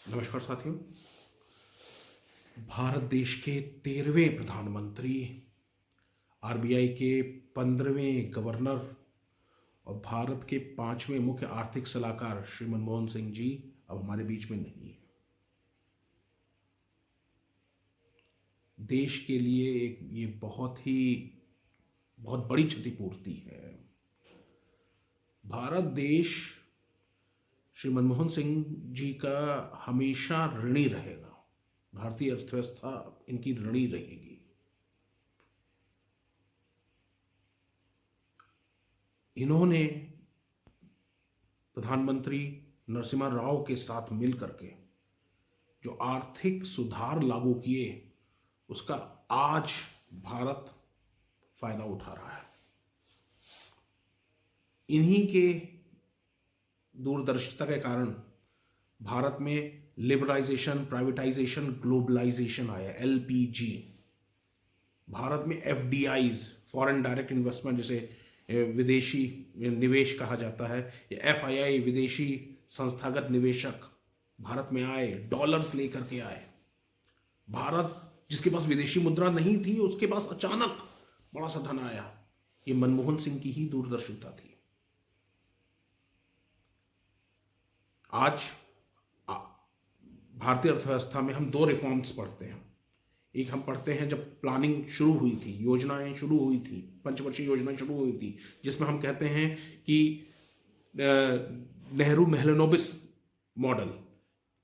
नमस्कार साथियों। भारत देश के 13वें प्रधानमंत्री, आरबीआई के 15वें गवर्नर और भारत के 5वें मुख्य आर्थिक सलाहकार श्री मनमोहन सिंह जी अब हमारे बीच में नहीं है। देश के लिए ये बहुत बड़ी क्षतिपूर्ति है। भारत देश श्री मनमोहन सिंह जी का हमेशा ऋणी रहेगा। भारतीय अर्थव्यवस्था इनकी ऋणी रहेगी। इन्होंने प्रधानमंत्री नरसिम्हा राव के साथ मिलकर के जो आर्थिक सुधार लागू किए, उसका आज भारत फायदा उठा रहा है। इन्हीं के दूरदर्शिता के कारण भारत में लिबरलाइजेशन, प्राइवेटाइजेशन, ग्लोबलाइजेशन आया, एलपीजी। भारत में एफडीआईज, फॉरेन डायरेक्ट इन्वेस्टमेंट, जैसे विदेशी निवेश कहा जाता है, या एफआईआई, विदेशी संस्थागत निवेशक भारत में आए, डॉलर्स लेकर के आए। भारत जिसके पास विदेशी मुद्रा नहीं थी, उसके पास अचानक बड़ा सा धन आया। ये मनमोहन सिंह की ही दूरदर्शिता थी। आज भारतीय अर्थव्यवस्था में हम दो रिफॉर्म्स पढ़ते हैं। एक हम पढ़ते हैं जब प्लानिंग शुरू हुई थी, योजनाएं शुरू हुई थी, पंचवर्षीय योजनाएं शुरू हुई थी, जिसमें हम कहते हैं कि नेहरू मेहलनोबिस मॉडल,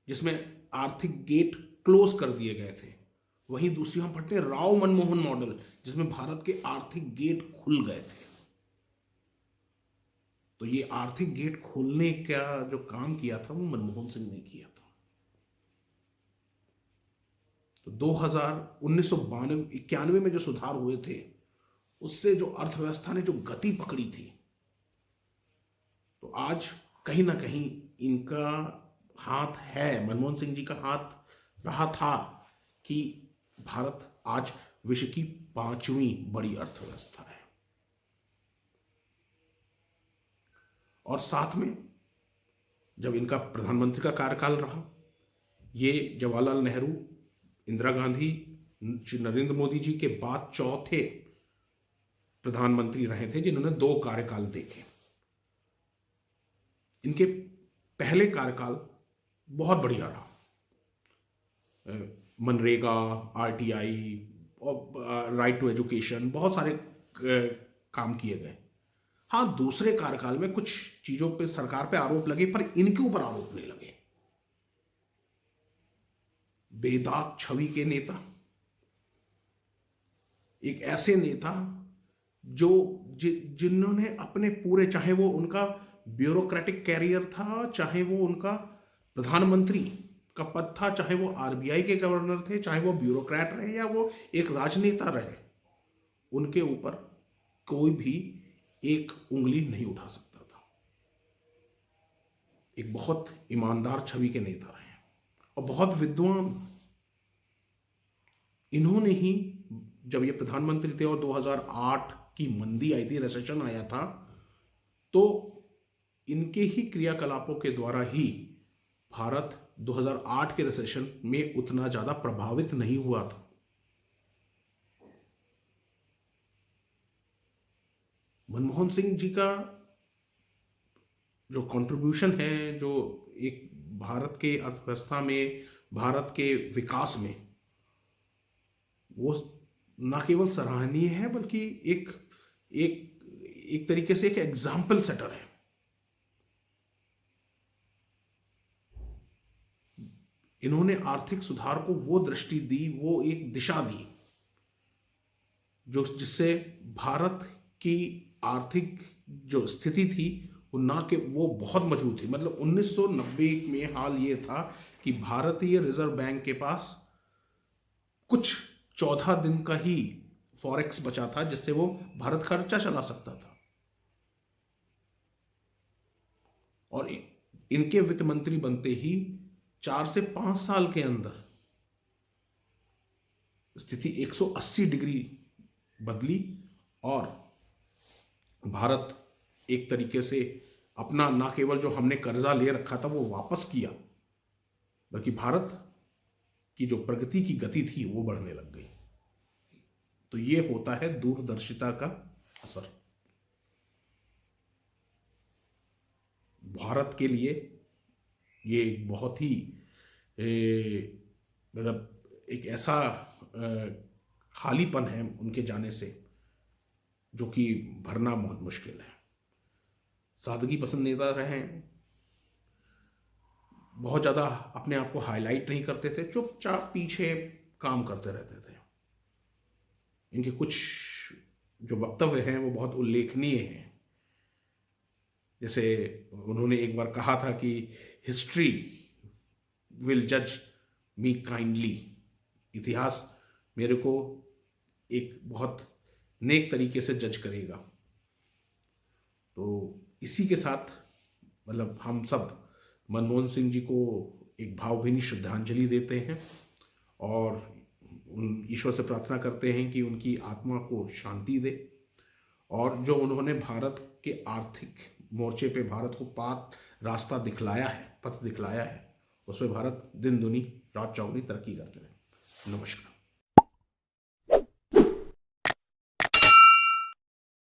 जिसमें आर्थिक गेट क्लोज कर दिए गए थे। वहीं दूसरी हम पढ़ते हैं राव मनमोहन मॉडल, जिसमें भारत के आर्थिक गेट खुल गए थे। तो ये आर्थिक गेट खोलने का जो काम किया था वो मनमोहन सिंह ने किया था। तो 1991 में जो सुधार हुए थे, उससे जो अर्थव्यवस्था ने जो गति पकड़ी थी, तो आज कहीं ना कहीं इनका हाथ है, मनमोहन सिंह जी का हाथ रहा था कि भारत आज विश्व की 5वीं बड़ी अर्थव्यवस्था है। और साथ में जब इनका प्रधानमंत्री का कार्यकाल रहा, ये जवाहरलाल नेहरू, इंदिरा गांधी, नरेंद्र मोदी जी के बाद चौथे प्रधानमंत्री रहे थे जिन्होंने 2 कार्यकाल देखे। इनके पहले कार्यकाल बहुत बढ़िया रहा। मनरेगा, आरटीआई और राइट टू एजुकेशन, बहुत सारे काम किए गए। हाँ, दूसरे कार्यकाल में कुछ चीजों पे सरकार पे आरोप लगे, पर इनके ऊपर आरोप नहीं लगे। बेदाग छवि के नेता, एक ऐसे नेता जो जिन्होंने अपने पूरे, चाहे वो उनका ब्यूरोक्रेटिक कैरियर था, चाहे वो उनका प्रधानमंत्री का पद था, चाहे वो आरबीआई के गवर्नर थे, चाहे वो ब्यूरोक्रेट रहे या वो एक राजनेता रहे, उनके ऊपर कोई भी एक उंगली नहीं उठा सकता था। एक बहुत ईमानदार छवि के नेता रहे और बहुत विद्वान। इन्होंने ही, जब ये प्रधानमंत्री थे और 2008 की मंदी आई थी, रिसेशन आया था, तो इनके ही क्रियाकलापों के द्वारा ही भारत 2008 के रिसेशन में उतना ज्यादा प्रभावित नहीं हुआ था। मनमोहन सिंह जी का जो कंट्रीब्यूशन है, जो एक भारत के अर्थव्यवस्था में, भारत के विकास में, वो न केवल सराहनीय है बल्कि एक एक एक तरीके से एक एग्जाम्पल सेटर है। इन्होंने आर्थिक सुधार को वो दृष्टि दी, वो एक दिशा दी, जो जिससे भारत की आर्थिक जो स्थिति थी वो बहुत मजबूत थी। मतलब 1990 में हाल ये था कि भारतीय रिजर्व बैंक के पास कुछ 14 दिन का ही फॉरेक्स बचा था, जिससे वो भारत खर्चा चला सकता था। और इनके वित्त मंत्री बनते ही 4 से 5 साल के अंदर स्थिति 180 डिग्री बदली और भारत एक तरीके से अपना, ना केवल जो हमने कर्जा ले रखा था वो वापस किया, बल्कि भारत की जो प्रगति की गति थी वो बढ़ने लग गई। तो ये होता है दूरदर्शिता का असर। भारत के लिए ये एक बहुत ही मतलब एक ऐसा खालीपन है उनके जाने से जो कि भरना बहुत मुश्किल है। सादगी पसंद नेता रहे, बहुत ज़्यादा अपने आप को हाईलाइट नहीं करते थे, चुपचाप पीछे काम करते रहते थे। इनके कुछ जो वक्तव्य हैं वो बहुत उल्लेखनीय हैं। जैसे उन्होंने एक बार कहा था कि हिस्ट्री विल जज मी काइंडली, इतिहास मेरे को एक बहुत नेक तरीके से जज करेगा। तो इसी के साथ मतलब हम सब मनमोहन सिंह जी को एक भावभीनी श्रद्धांजलि देते हैं और ईश्वर से प्रार्थना करते हैं कि उनकी आत्मा को शांति दे, और जो उन्होंने भारत के आर्थिक मोर्चे पे भारत को रास्ता दिखलाया है, पथ दिखलाया है, उस पर भारत दिन दुनी रात चौगुनी तरक्की करते रहे। नमस्कार।